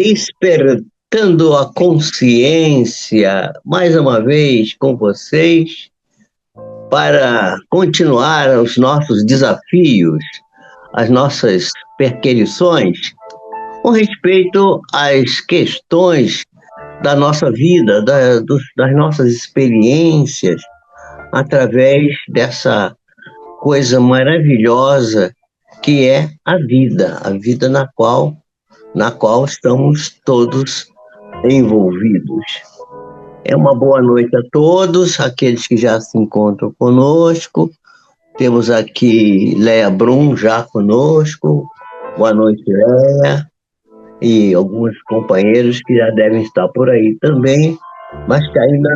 Despertando a consciência, mais uma vez com vocês, para continuar os nossos desafios, as nossas perquisições, com respeito às questões da nossa vida, das nossas experiências, através dessa coisa maravilhosa que é a vida na qual estamos todos envolvidos. É uma boa noite a todos, aqueles que já se encontram conosco. Temos aqui Léa Brum já conosco. Boa noite, Léa. E alguns companheiros que já devem estar por aí também, mas que ainda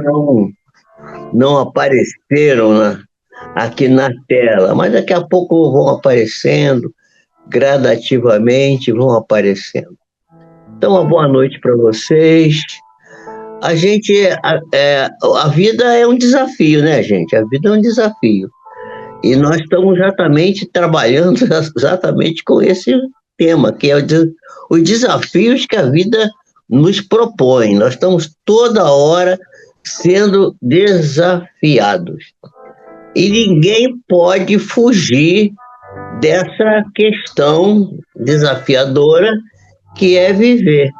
não apareceram aqui na tela. Mas daqui a pouco vão aparecendo, gradativamente vão aparecendo. Então, uma boa noite para vocês. A vida é um desafio, né, gente? A vida é um desafio. E nós estamos trabalhando exatamente com esse tema, que é os desafios que a vida nos propõe. Nós estamos toda hora sendo desafiados. E ninguém pode fugir dessa questão desafiadora que é viver.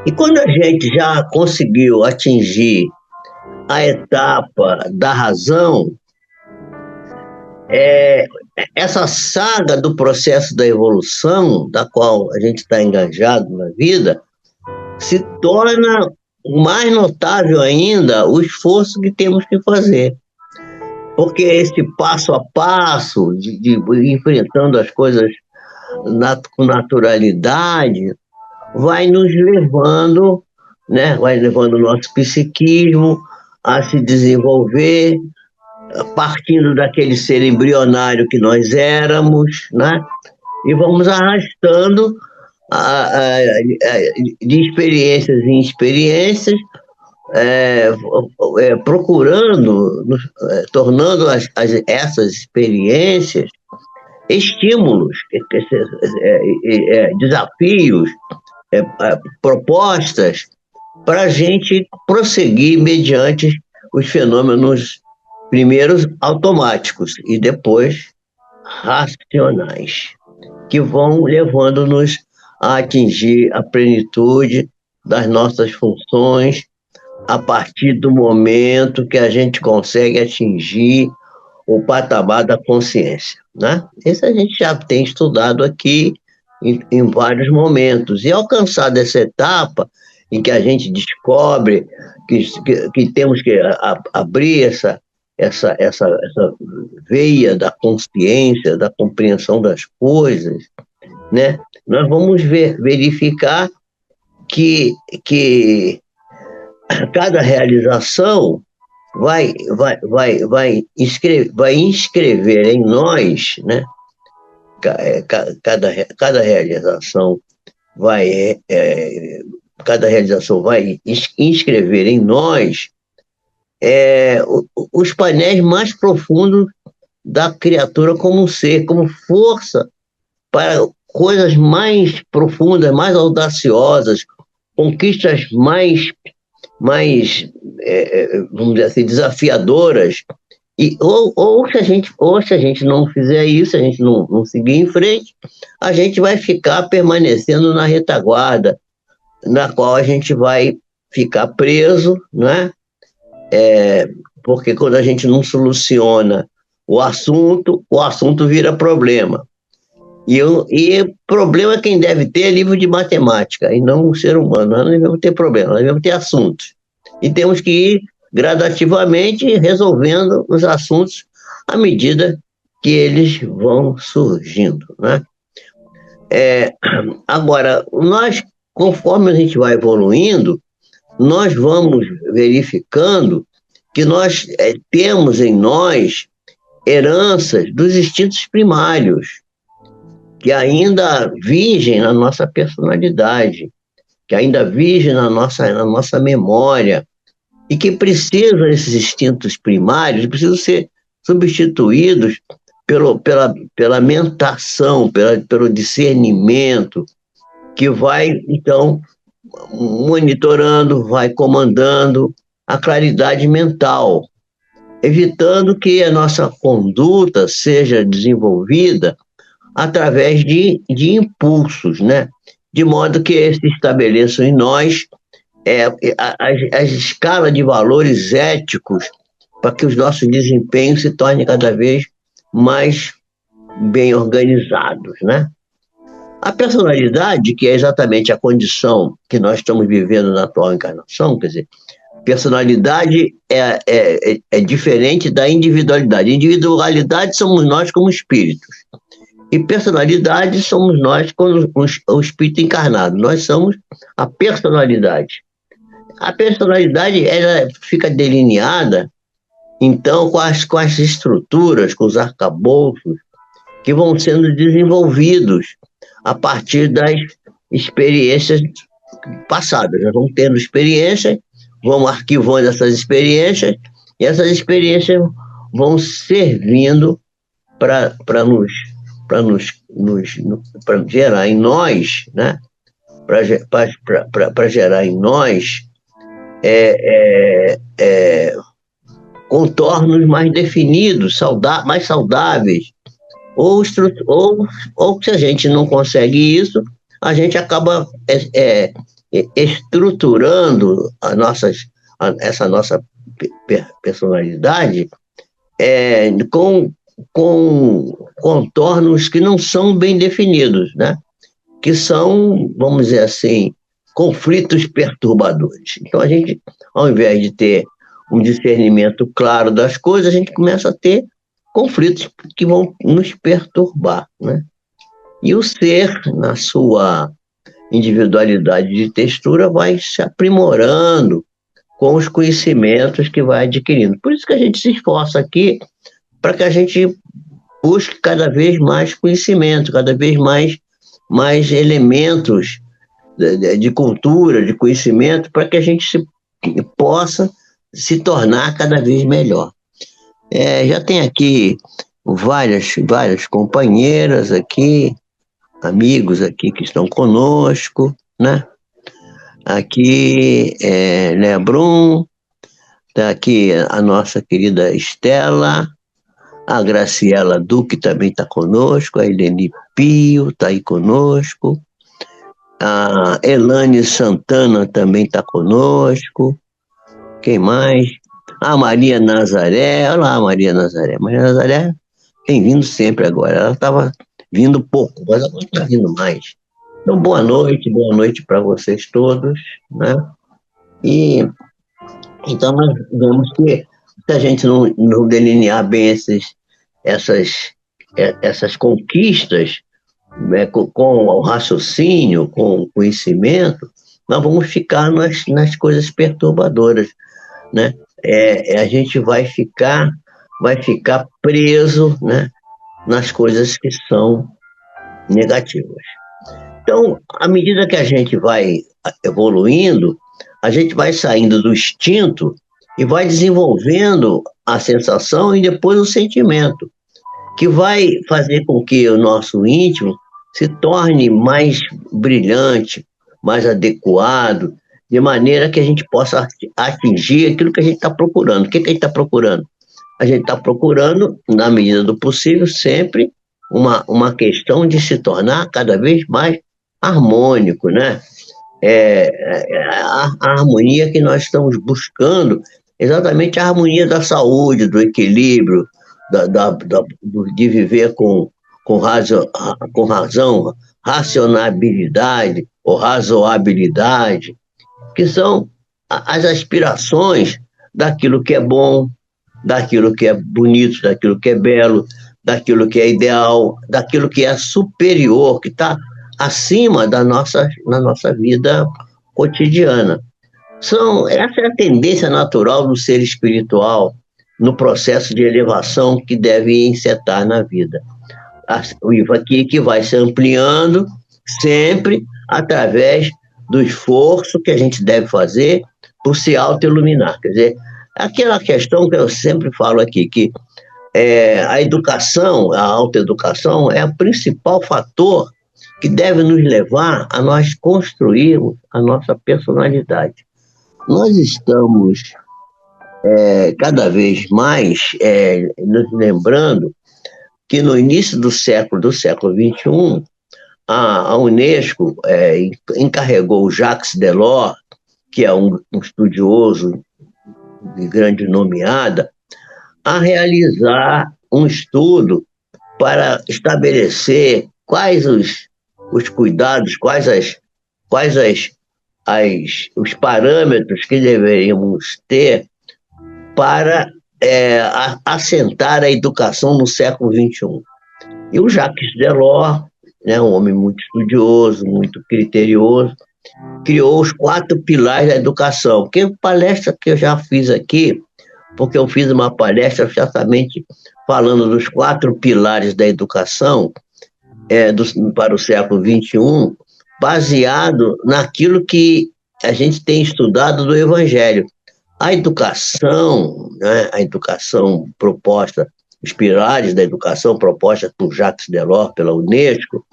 E quando a gente já conseguiu atingir a etapa da razão, essa saga do processo da evolução, da qual a gente está engajado na vida, se torna mais notável ainda o esforço que temos que fazer. Porque esse passo a passo, de enfrentando as coisas com naturalidade, vai nos levando, né? Vai levando o nosso psiquismo a se desenvolver, partindo daquele ser embrionário que nós éramos, né? E vamos arrastando de experiências em experiências, procurando, tornando essas experiências estímulos, desafios, propostas para a gente prosseguir mediante os fenômenos primeiros automáticos e depois racionais, que vão levando-nos a atingir a plenitude das nossas funções a partir do momento que a gente consegue atingir o patamar da consciência, né? Isso a gente já tem estudado aqui em vários momentos. E alcançada essa etapa em que a gente descobre que temos que abrir essa veia da consciência, da compreensão das coisas, né? Nós vamos verificar que cada realização vai inscrever em nós, né? Cada realização vai inscrever em nós os painéis mais profundos da criatura como um ser, como força para coisas mais profundas, mais audaciosas, conquistas mais vamos dizer assim, desafiadoras. Ou se a gente não fizer isso, se a gente não seguir em frente, a gente vai ficar permanecendo na retaguarda, na qual a gente vai ficar preso, né? Porque quando a gente não soluciona o assunto vira problema. E problema quem deve ter é livro de matemática, e não o ser humano. Nós não devemos ter problema, nós devemos ter assuntos. E temos que ir gradativamente resolvendo os assuntos à medida que eles vão surgindo, né? Agora, conforme a gente vai evoluindo, nós vamos verificando que nós temos em nós heranças dos instintos primários, que ainda vigem na nossa personalidade, que ainda vigem na nossa memória, e que esses instintos primários precisam ser substituídos pela mentação, pelo discernimento, que vai, então, monitorando, vai comandando a claridade mental, evitando que a nossa conduta seja desenvolvida através de impulsos, né? De modo que se estabeleçam em nós as escalas de valores éticos para que os nossos desempenhos se tornem cada vez mais bem organizados, né? A personalidade, que é exatamente a condição que nós estamos vivendo na atual encarnação, quer dizer, personalidade é diferente da individualidade. Individualidade somos nós como espíritos. E personalidade somos nós como o espírito encarnado. Nós somos a personalidade. A personalidade ela fica delineada, então, com as estruturas, com os arcabouços que vão sendo desenvolvidos a partir das experiências passadas. Nós vamos tendo experiências, vamos arquivando essas experiências, e essas experiências vão servindo para gerar em nós, né? Para gerar em nós contornos mais definidos, mais saudáveis, ou se a gente não consegue isso, a gente acaba estruturando essa nossa personalidade com contornos que não são bem definidos, né? Que são, vamos dizer assim, conflitos perturbadores. Então, a gente, ao invés de ter um discernimento claro das coisas, a gente começa a ter conflitos que vão nos perturbar, né? E o ser, na sua individualidade de textura, vai se aprimorando com os conhecimentos que vai adquirindo. Por isso que a gente se esforça aqui para que a gente busque cada vez mais conhecimento, cada vez mais elementos de cultura, de conhecimento, para que a gente possa se tornar cada vez melhor. Já tem aqui várias companheiras aqui, amigos aqui que estão conosco, né? Aqui Léa Brum, está aqui a nossa querida Estela, a Graciela Duque também está conosco, a Eleni Pio está aí conosco, a Elane Santana também está conosco, quem mais? A Maria Nazaré, olha lá a Maria Nazaré. Maria Nazaré tem vindo sempre agora, ela estava vindo pouco, mas agora está vindo mais. Então, boa noite para vocês todos, né? E então nós vemos que se a gente não delinear bem essas conquistas, né, com o raciocínio, com o conhecimento, nós vamos ficar nas coisas perturbadoras, né? A gente vai ficar preso, né, nas coisas que são negativas. Então, à medida que a gente vai evoluindo, a gente vai saindo do instinto e vai desenvolvendo a sensação e depois o sentimento, que vai fazer com que o nosso íntimo se torne mais brilhante, mais adequado, de maneira que a gente possa atingir aquilo que a gente está procurando. O que a gente está procurando? A gente está procurando, na medida do possível, sempre uma questão de se tornar cada vez mais harmônico, né? A harmonia que nós estamos buscando, exatamente a harmonia da saúde, do equilíbrio, de viver com razão, racionalidade ou razoabilidade, que são as aspirações daquilo que é bom, daquilo que é bonito, daquilo que é belo, daquilo que é ideal, daquilo que é superior, que está acima na nossa vida cotidiana. Essa é a tendência natural do ser espiritual no processo de elevação que deve encetar na vida. Que vai se ampliando sempre através do esforço que a gente deve fazer por se auto-iluminar. Quer dizer, aquela questão que eu sempre falo aqui, que a educação, a autoeducação, é o principal fator que deve nos levar a nós construirmos a nossa personalidade. Nós estamos cada vez mais nos lembrando que no início do século XXI, a Unesco encarregou o Jacques Delors, que é um estudioso de grande nomeada, a realizar um estudo para estabelecer quais os cuidados, os parâmetros que deveríamos ter para assentar a educação no século XXI. E o Jacques Delors, né, um homem muito estudioso, muito criterioso, criou os 4 pilares da educação, que é palestra que eu já fiz aqui, porque eu fiz uma palestra certamente falando dos 4 pilares da educação para o século XXI, baseado naquilo que a gente tem estudado do Evangelho. A educação, né, a educação proposta, os pilares da educação proposta por Jacques Delors pela Unesco,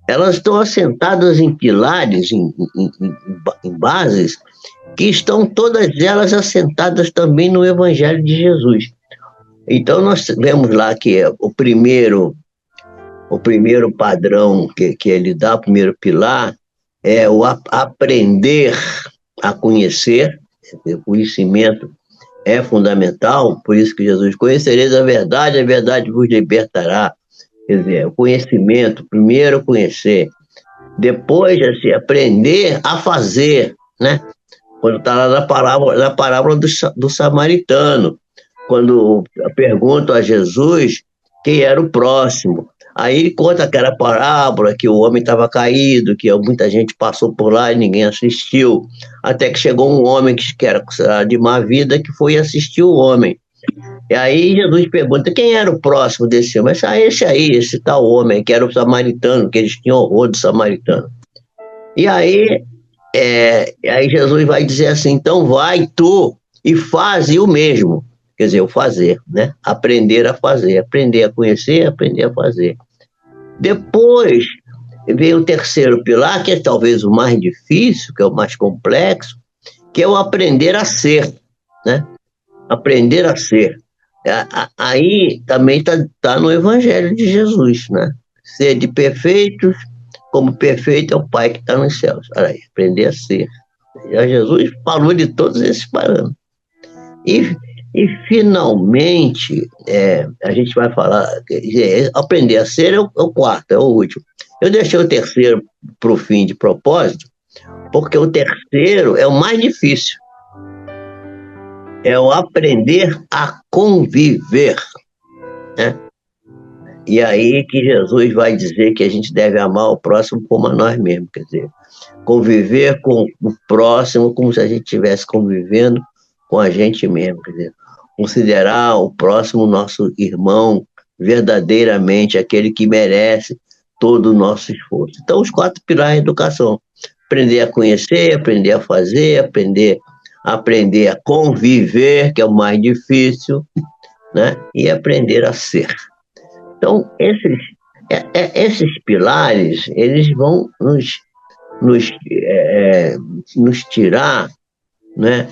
elas estão assentadas em pilares, em bases, que estão todas elas assentadas também no Evangelho de Jesus. Então, nós vemos lá que o primeiro padrão que ele dá, o primeiro pilar, é o aprender a conhecer. O conhecimento é fundamental, por isso que Jesus: conhecereis a verdade vos libertará. Quer dizer, o conhecimento, primeiro conhecer, depois assim, aprender a fazer, né? Quando está lá na parábola do samaritano, quando perguntam a Jesus quem era o próximo. Aí ele conta aquela parábola que o homem estava caído, que muita gente passou por lá e ninguém assistiu, até que chegou um homem que era considerado de má vida, que foi assistir o homem. E aí Jesus pergunta quem era o próximo desse homem. Esse tal homem, que era o samaritano, que eles tinham horror do samaritano. E aí Jesus vai dizer assim: então vai tu e faze o mesmo. Quer dizer, o fazer, né? Aprender a fazer, aprender a conhecer, aprender a fazer. Depois vem o terceiro pilar, que é talvez o mais difícil, que é o mais complexo, que é o aprender a ser, né? Aprender a ser. Aí também tá no Evangelho de Jesus, né? Ser de perfeitos, como perfeito é o Pai que está nos céus. Olha aí, aprender a ser. Já Jesus falou de todos esses parâmetros. E finalmente, a gente vai falar, aprender a ser é o quarto, é o último. Eu deixei o terceiro para o fim de propósito, porque o terceiro é o mais difícil. É o aprender a conviver, né? E aí que Jesus vai dizer que a gente deve amar o próximo como a nós mesmos, quer dizer, conviver com o próximo como se a gente estivesse convivendo com a gente mesmo, quer dizer, considerar o próximo nosso irmão verdadeiramente, aquele que merece todo o nosso esforço. Então, os 4 pilares da educação: aprender a conhecer, aprender a fazer, aprender a conviver, que é o mais difícil, né? E aprender a ser. Então, esses pilares, eles vão nos tirar, né,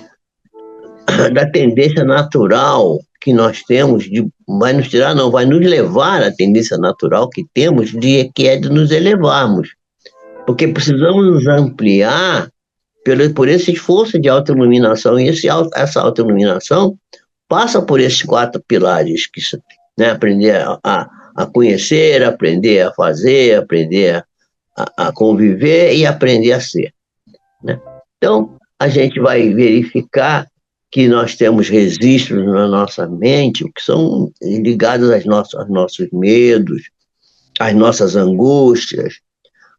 da tendência natural que nós temos, vai nos tirar, não, vai nos levar à tendência natural que temos, que é de nos elevarmos. Porque precisamos nos ampliar por esse esforço de autoiluminação, e essa autoiluminação passa por esses 4 pilares, que, né, aprender a conhecer, aprender a fazer, aprender a conviver e aprender a ser, né? Então, a gente vai verificar que nós temos registros na nossa mente que são ligados aos nossos medos, às nossas angústias,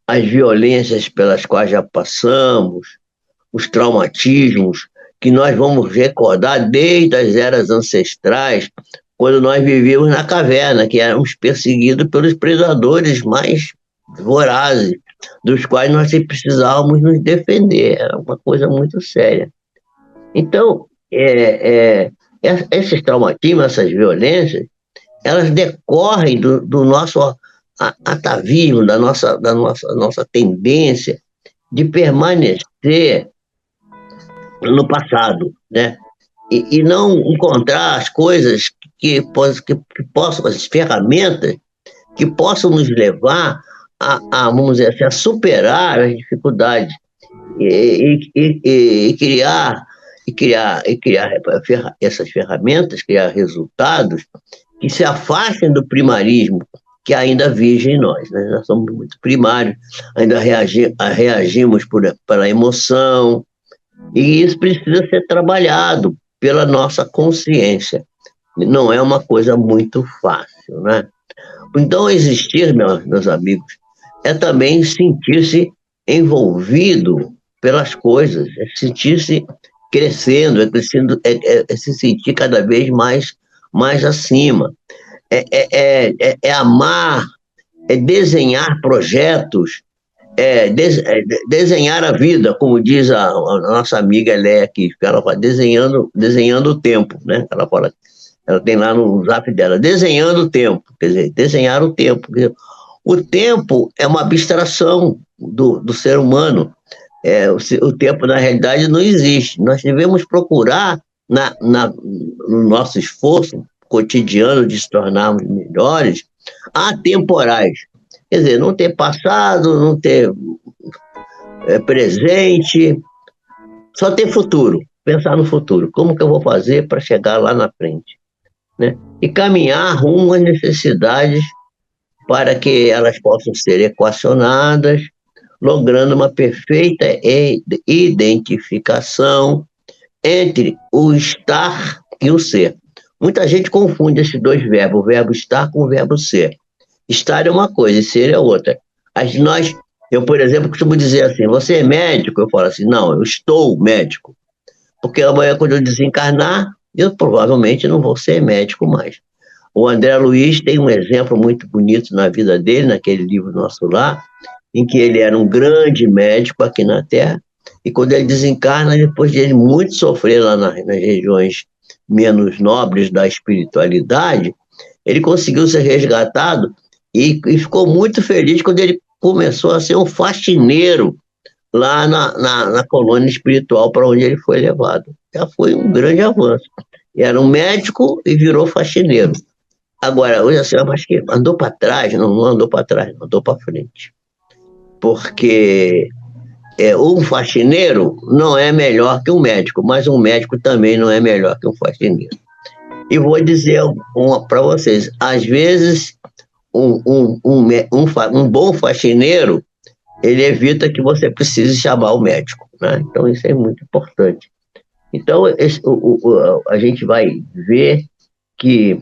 às violências pelas quais já passamos, os traumatismos que nós vamos recordar desde as eras ancestrais, quando nós vivíamos na caverna, que éramos perseguidos pelos predadores mais vorazes, dos quais nós precisávamos nos defender. Era uma coisa muito séria. Então, esses traumatismos, essas violências, elas decorrem do nosso atavismo, da nossa tendência de permanecer no passado, né? E não encontrar as coisas que possam, as ferramentas que possam nos levar vamos dizer assim, a superar as dificuldades e criar essas ferramentas, criar resultados que se afastem do primarismo que ainda vige em nós. Né? Nós somos muito primários, ainda reagimos pela emoção, e isso precisa ser trabalhado pela nossa consciência. Não é uma coisa muito fácil, né? Então, existir, meus amigos, é também sentir-se envolvido pelas coisas, é sentir-se crescendo, é se sentir cada vez mais acima, é amar, é desenhar projetos, desenhar a vida, como diz a nossa amiga Léa aqui, que ela fala, desenhando o tempo, né? Ela fala, ela tem lá no zap dela, desenhando o tempo, quer dizer, desenhar o tempo. O tempo é uma abstração do ser humano. O tempo, na realidade, não existe. Nós devemos procurar, no nosso esforço cotidiano de se tornarmos melhores, atemporais. Quer dizer, não ter passado, não ter presente, só ter futuro. Pensar no futuro. Como que eu vou fazer para chegar lá na frente? Né? E caminhar rumo às necessidades para que elas possam ser equacionadas, logrando uma perfeita identificação entre o estar e o ser. Muita gente confunde esses dois verbos, o verbo estar com o verbo ser. Estar é uma coisa e ser é outra. Eu, por exemplo, costumo dizer assim, você é médico? Eu falo assim, não, eu estou médico. Porque amanhã, quando eu desencarnar, eu provavelmente não vou ser médico mais. O André Luiz tem um exemplo muito bonito na vida dele, naquele livro Nosso Lar, em que ele era um grande médico aqui na Terra, e quando ele desencarna, depois de ele muito sofrer lá nas regiões menos nobres da espiritualidade, ele conseguiu ser resgatado e ficou muito feliz quando ele começou a ser um faxineiro lá na colônia espiritual para onde ele foi levado. Já foi um grande avanço. Era um médico e virou faxineiro. Agora, hoje assim, mas que andou para trás? Não andou para trás, não andou para frente. Porque um faxineiro não é melhor que um médico, mas um médico também não é melhor que um faxineiro. E vou dizer para vocês, às vezes um bom faxineiro, ele evita que você precise chamar o médico, né? Então isso é muito importante. Então a gente vai ver que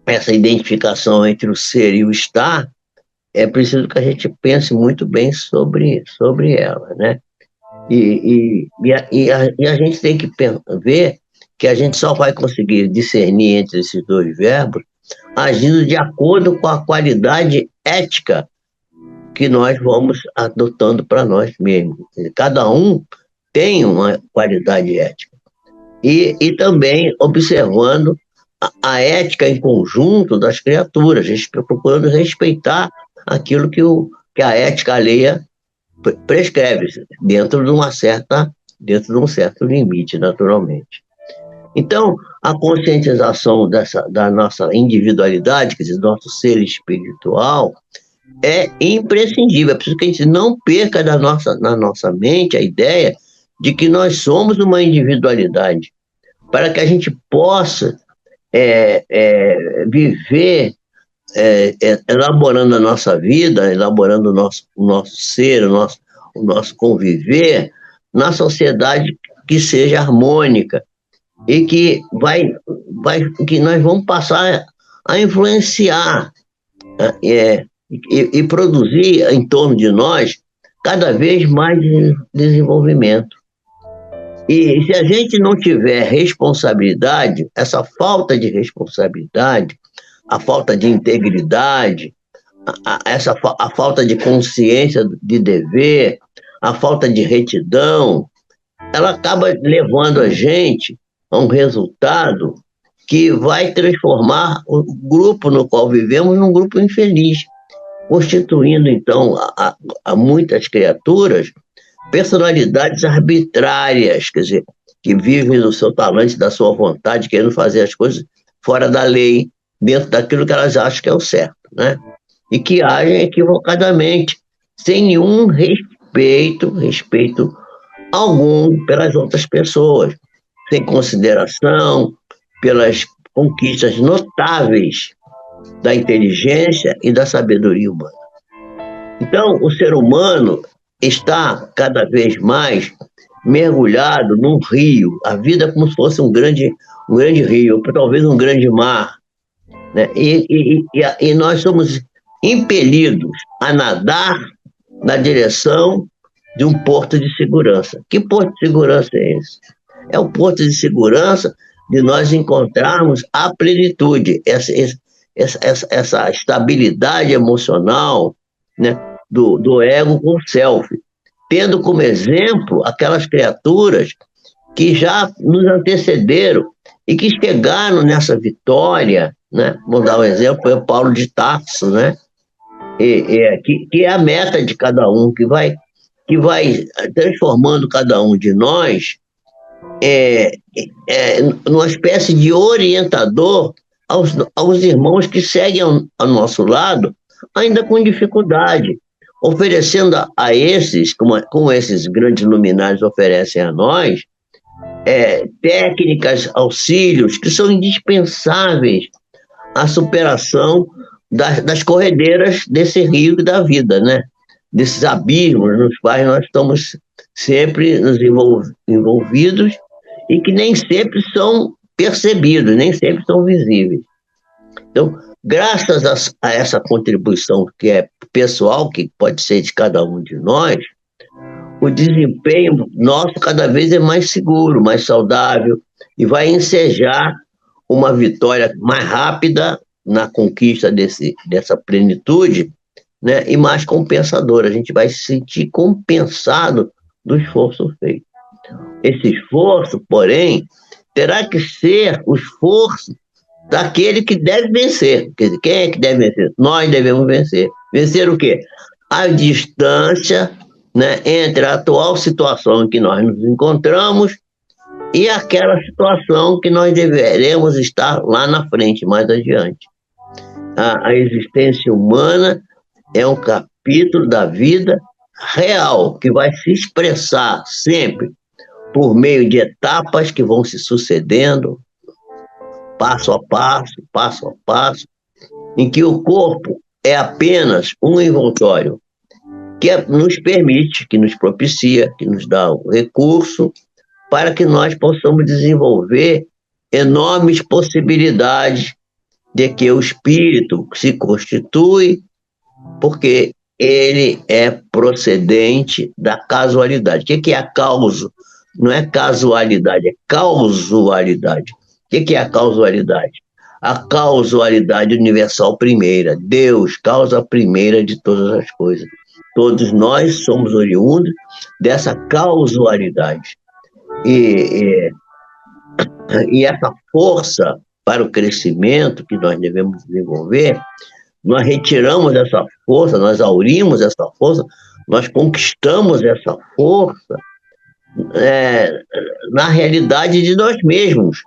essa identificação entre o ser e o estar, é preciso que a gente pense muito bem sobre ela, né? E a gente tem que ver que a gente só vai conseguir discernir entre esses dois verbos agindo de acordo com a qualidade ética que nós vamos adotando para nós mesmos. Cada um tem uma qualidade ética. E também observando a ética em conjunto das criaturas, procurando respeitar aquilo que a ética alheia prescreve, dentro de um certo limite, naturalmente. Então, a conscientização da nossa individualidade, quer dizer, do nosso ser espiritual, é imprescindível. É preciso que a gente não perca na nossa mente a ideia de que nós somos uma individualidade, para que a gente possa viver elaborando a nossa vida, elaborando o nosso ser, o nosso conviver na sociedade que seja harmônica e que que nós vamos passar a influenciar e produzir em torno de nós cada vez mais desenvolvimento. E se a gente não tiver responsabilidade, essa falta de responsabilidade, a falta de integridade, a falta de consciência de dever, a falta de retidão, ela acaba levando a gente a um resultado que vai transformar o grupo no qual vivemos num grupo infeliz. constituindo, então, a muitas criaturas personalidades arbitrárias, quer dizer, que vivem do seu talento, da sua vontade, querendo fazer as coisas fora da lei, dentro daquilo que elas acham que é o certo, né? E que agem equivocadamente, sem nenhum respeito algum pelas outras pessoas, sem consideração pelas conquistas notáveis da inteligência e da sabedoria humana. Então, o ser humano está cada vez mais mergulhado num rio, a vida é como se fosse um grande rio, talvez um grande mar, né? E nós somos impelidos a nadar na direção de um porto de segurança. Que porto de segurança é esse? É o porto de segurança de nós encontrarmos a plenitude, essa estabilidade emocional, né, do ego com o self, tendo como exemplo aquelas criaturas que já nos antecederam e que chegaram nessa vitória, né? Vamos dar um exemplo, foi o Paulo de Tarso, né? Que é a meta de cada um, que vai transformando cada um de nós numa espécie de orientador aos irmãos que seguem ao nosso lado, ainda com dificuldade, oferecendo a esses, como esses grandes luminares oferecem a nós, técnicas, auxílios que são indispensáveis à superação das corredeiras desse rio da vida, né? Desses abismos nos quais nós estamos sempre nos envolvidos e que nem sempre são percebidos, nem sempre são visíveis. Então, graças a essa contribuição que é pessoal, que pode ser de cada um de nós, o desempenho nosso cada vez é mais seguro, mais saudável e vai ensejar uma vitória mais rápida na conquista dessa plenitude, né, e mais compensadora. A gente vai se sentir compensado do esforço feito. Esse esforço, porém, terá que ser o esforço daquele que deve vencer. Quer dizer, quem é que deve vencer? Nós devemos vencer. Vencer o quê? A distância, né, entre a atual situação em que nós nos encontramos e aquela situação que nós deveremos estar lá na frente, mais adiante. A existência humana é um capítulo da vida real, que vai se expressar sempre por meio de etapas que vão se sucedendo, passo a passo, em que o corpo é apenas um envoltório que nos permite, que nos propicia, que nos dá o recurso para que nós possamos desenvolver enormes possibilidades de que o espírito se constitui, porque ele é procedente da casualidade. O que é a causa? Não é casualidade, é causalidade. O que é a causalidade? A causalidade universal primeira. Deus, causa primeira de todas as coisas. Todos nós somos oriundos dessa causalidade. E essa força para o crescimento que nós devemos desenvolver, nós retiramos essa força, nós aurimos essa força, nós conquistamos essa força na realidade de nós mesmos.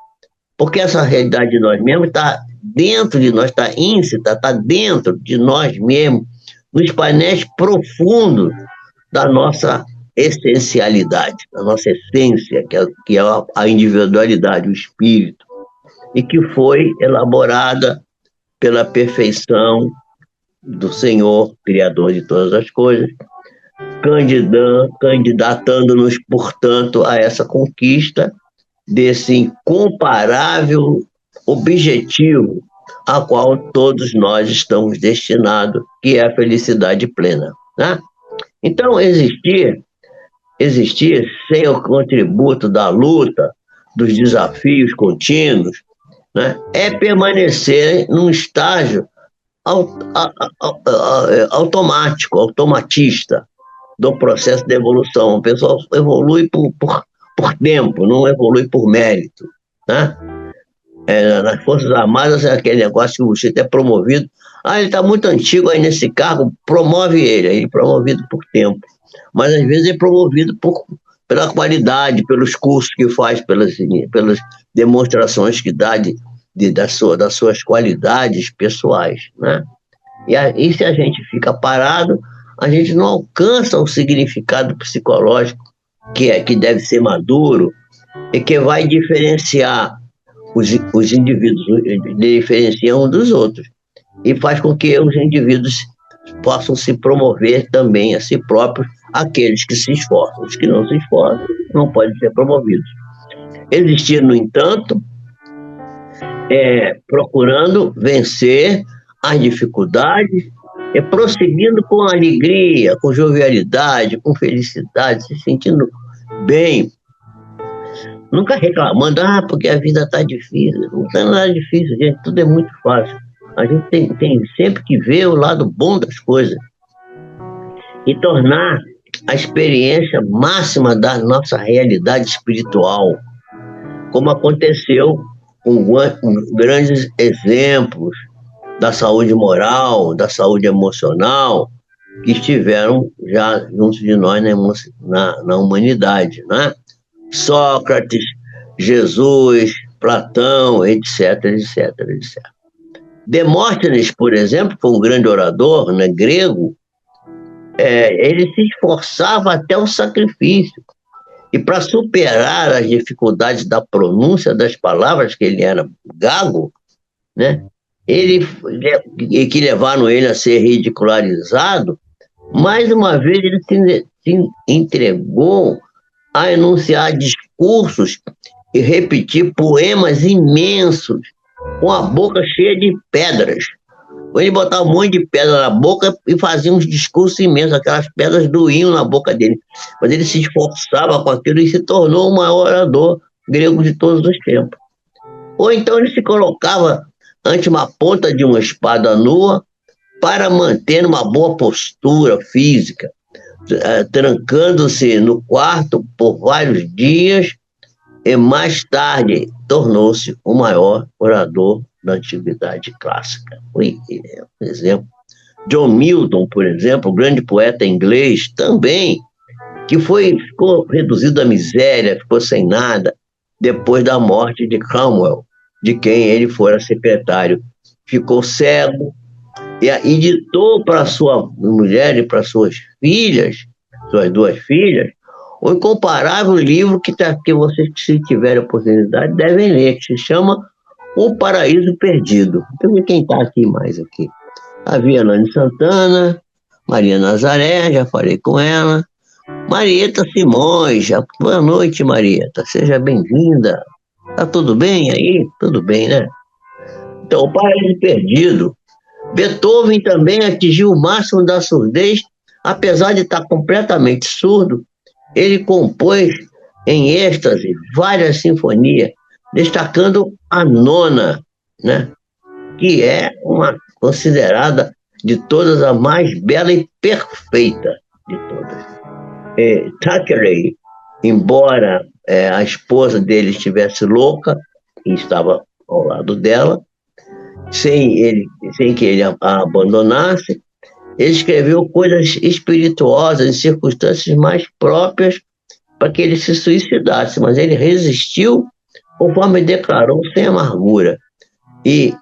Porque essa realidade de nós mesmos está dentro de nós, está íncita, está dentro de nós mesmos, nos painéis profundos da nossa essencialidade, da nossa essência, que é a individualidade, o espírito, e que foi elaborada pela perfeição do Senhor, Criador de todas as coisas, candidatando-nos, portanto, a essa conquista desse incomparável objetivo a qual todos nós estamos destinados, que é a felicidade plena, né? Então, existir sem o contributo da luta, dos desafios contínuos, né, é permanecer num estágio automatista do processo de evolução. O pessoal evolui por tempo, não evolui por mérito, né? Nas Forças Armadas é aquele negócio que o sujeito é promovido Ah, ele está muito antigo aí nesse cargo, promove ele, aí é promovido por tempo. Mas às vezes é promovido pela qualidade, pelos cursos que faz, pelas demonstrações que dá das suas qualidades pessoais, né? E se a gente fica parado, a gente não alcança o significado psicológico que deve ser maduro e que vai diferenciar os indivíduos, diferenciar um dos outros e faz com que os indivíduos possam se promover também a si próprios, aqueles que se esforçam. Os que não se esforçam não podem ser promovidos. Existir, no entanto, procurando vencer as dificuldades e prosseguindo com alegria, com jovialidade, com felicidade, se sentindo bem. Nunca reclamando, porque a vida está difícil. Não está nada difícil, gente, tudo é muito fácil. A gente tem sempre que ver o lado bom das coisas e tornar a experiência máxima da nossa realidade espiritual, como aconteceu com grandes exemplos da saúde moral, da saúde emocional, que estiveram já junto de nós na humanidade, né? Sócrates, Jesus, Platão, etc, etc, etc. Demóstenes, por exemplo, foi um grande orador, né, grego, ele se esforçava até o sacrifício. E para superar as dificuldades da pronúncia das palavras, que ele era gago, né, que levaram ele a ser ridicularizado, mais uma vez ele se entregou a enunciar discursos e repetir poemas imensos, com a boca cheia de pedras. Ele botava um monte de pedra na boca e fazia uns discursos imensos, aquelas pedras doíam na boca dele. Mas ele se esforçava com aquilo e se tornou o maior orador grego de todos os tempos. Ou então ele se colocava ante uma ponta de uma espada nua para manter uma boa postura física, trancando-se no quarto por vários dias, e mais tarde tornou-se o maior orador da antiguidade clássica. Foi um exemplo. John Milton, por exemplo, o grande poeta inglês, também, que ficou reduzido à miséria, ficou sem nada, depois da morte de Cromwell, de quem ele fora secretário. Ficou cego e ditou para sua mulher e para suas filhas, suas duas filhas, um incomparável livro que vocês, se tiverem oportunidade, devem ler, que se chama O Paraíso Perdido. Deixa eu ver quem está aqui mais aqui. Havia Nani Santana, Maria Nazaré, já falei com ela. Marieta Simões, boa noite, Marieta, seja bem-vinda. Tá tudo bem aí? Tudo bem, né? Então, O Paraíso Perdido. Beethoven também atingiu o máximo da surdez, apesar de estar completamente surdo. Ele compôs em êxtase várias sinfonias, destacando a nona, né, que é uma considerada de todas a mais bela e perfeita de todas. Thackeray, embora a esposa dele estivesse louca e estava ao lado dela, sem que ele a abandonasse, ele escreveu coisas espirituosas em circunstâncias mais próprias para que ele se suicidasse, mas ele resistiu, conforme declarou, sem amargura. E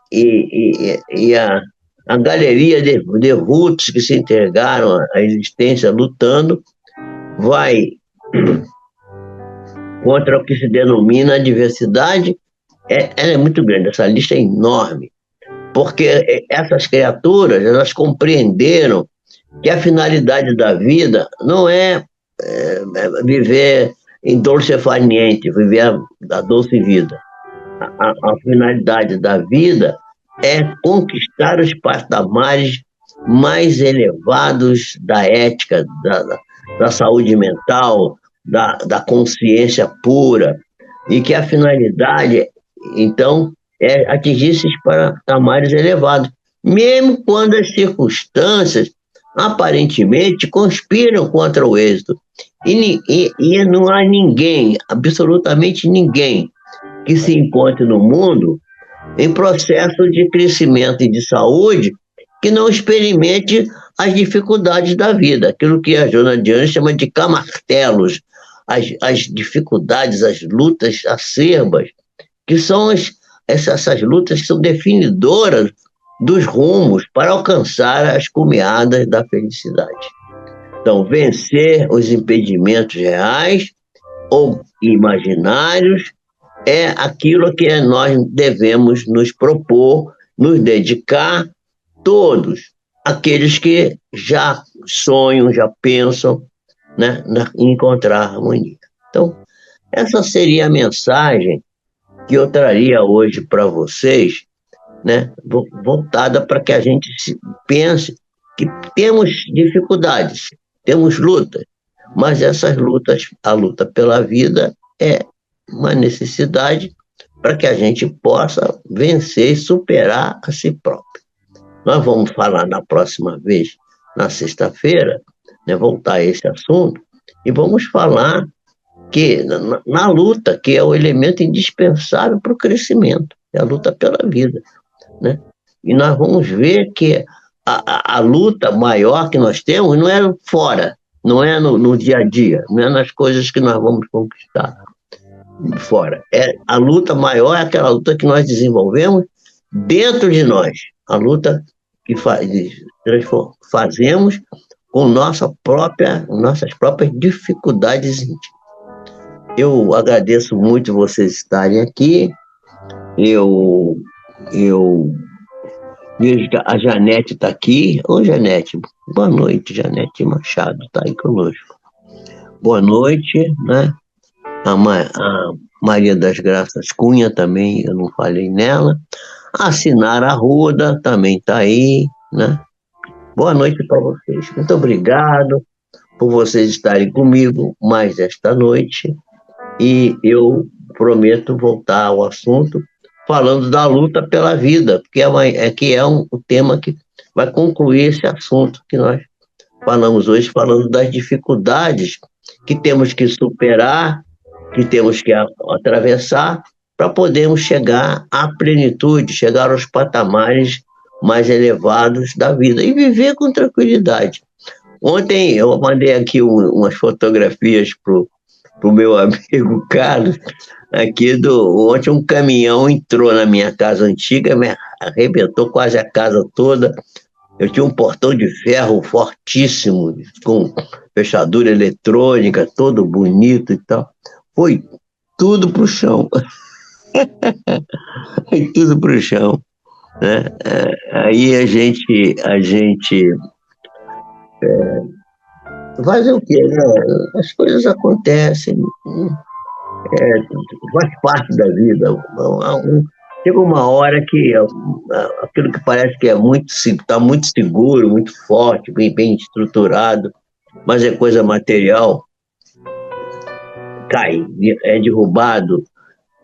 a galeria de devotos que se entregaram à existência lutando vai contra o que se denomina a diversidade. Ela é muito grande, essa lista é enorme, porque essas criaturas, elas compreenderam que a finalidade da vida não é viver em dolce far niente, viver a doce vida. A finalidade da vida é conquistar os patamares mais elevados da ética, da saúde mental, da consciência pura, e que a finalidade, então, é atingir esses patamares elevados, mesmo quando as circunstâncias aparentemente conspiram contra o êxito. E não há ninguém, absolutamente ninguém, que se encontre no mundo em processo de crescimento e de saúde que não experimente as dificuldades da vida, aquilo que a Joana de Anjos chama de camartelos, as dificuldades, as lutas acerbas, que são essas lutas que são definidoras dos rumos para alcançar as cumeadas da felicidade. Então, vencer os impedimentos reais ou imaginários é aquilo que nós devemos nos propor, nos dedicar, todos aqueles que já sonham, já pensam, né, em encontrar harmonia. Então, essa seria a mensagem que eu traria hoje para vocês, né, voltada para que a gente pense que temos dificuldades, temos lutas, mas essas lutas, a luta pela vida é uma necessidade para que a gente possa vencer e superar a si próprio. Nós vamos falar na próxima vez, na sexta-feira, né, voltar a esse assunto, e vamos falar que na luta, que é o elemento indispensável para o crescimento, é a luta pela vida, né? E nós vamos ver que a luta maior que nós temos não é fora, não é no dia a dia, não é nas coisas que nós vamos conquistar fora. A luta maior é aquela luta que nós desenvolvemos dentro de nós, a luta que fazemos com nossas próprias dificuldades íntimas. Eu agradeço muito vocês estarem aqui. Eu vejo que a Janete está aqui. Ô, Janete, boa noite, Janete Machado está aí conosco. Boa noite, né? A Maria das Graças Cunha também, eu não falei nela. A Sinara Arruda também está aí, né? Boa noite para vocês. Muito obrigado por vocês estarem comigo mais esta noite. E eu prometo voltar ao assunto falando da luta pela vida, porque é um tema que vai concluir esse assunto que nós falamos hoje, falando das dificuldades que temos que superar, que temos que atravessar para podermos chegar à plenitude, chegar aos patamares mais elevados da vida e viver com tranquilidade. Ontem eu mandei aqui umas fotografias para o meu amigo Carlos, ontem um caminhão entrou na minha casa antiga, me arrebentou quase a casa toda. Eu tinha um portão de ferro fortíssimo, com fechadura eletrônica, todo bonito e tal. Foi tudo para o chão. Foi tudo para o chão, né? Aí a gente fazer o quê, né? As coisas acontecem, faz parte da vida. Chega uma hora que aquilo que parece que está muito seguro, muito forte, bem estruturado, mas é coisa material, cai, é derrubado,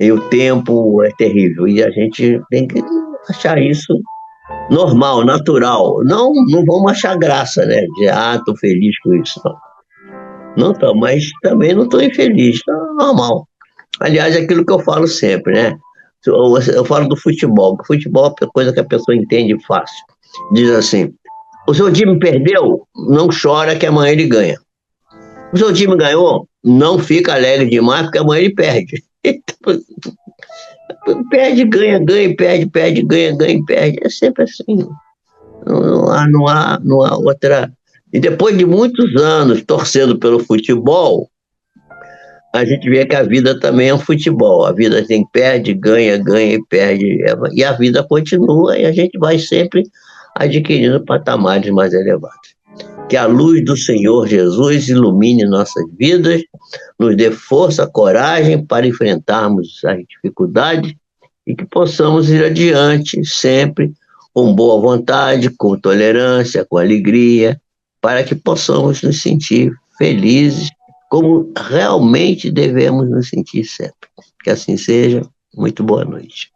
e o tempo é terrível. E a gente tem que achar isso normal, natural. Não vamos achar graça, né? De, tô feliz com isso. Não tô, mas também não estou infeliz, tá normal. Aliás, é aquilo que eu falo sempre, né? Eu falo do futebol. O futebol é coisa que a pessoa entende fácil. Diz assim: o seu time perdeu? Não chora que amanhã ele ganha. O seu time ganhou? Não fica alegre demais porque amanhã ele perde. Perde, ganha, perde, ganha, perde. É sempre assim. Não há outra. E depois de muitos anos torcendo pelo futebol, a gente vê que a vida também é um futebol. A vida tem perde, ganha e perde. E a vida continua e a gente vai sempre adquirindo patamares mais elevados. Que a luz do Senhor Jesus ilumine nossas vidas, nos dê força, coragem para enfrentarmos as dificuldades e que possamos ir adiante sempre com boa vontade, com tolerância, com alegria, para que possamos nos sentir felizes como realmente devemos nos sentir sempre. Que assim seja. Muito boa noite.